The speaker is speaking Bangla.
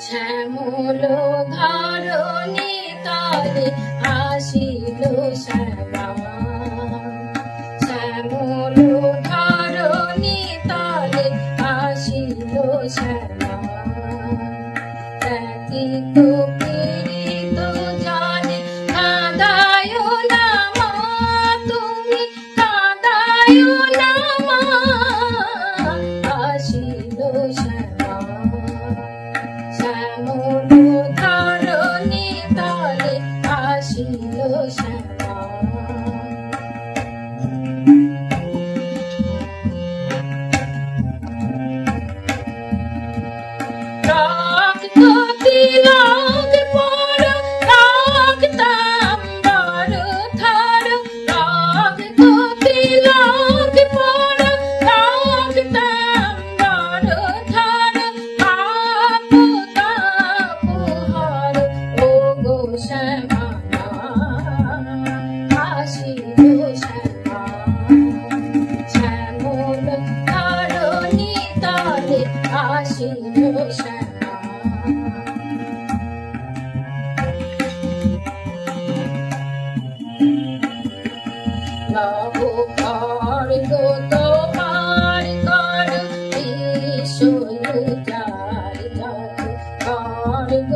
শ্যামল ধরণী তলে আসিল শ্যামা, শ্যামল ধরণী তলে আসিল শ্যামা। ব্যতীত পীড়িত জনে কাঁদায় না মা, তুমি কাঁদায় না মা, আসিল শ্যামা। শ্যামল ধরণী তলে আসিল শ্যামা। রক্ত তিলক পর রক্তাম্বর ধর, রক্ত তিলক পর রক্তাম্বর ধর, পাপ তাপ হর ও গো শ্যামা, আসিল শ্যামা। শ্যামল ধরণী তলে আসিল শ্যামা। নব খড়গ তোমার কর ত্রিশূল যার, খড়গ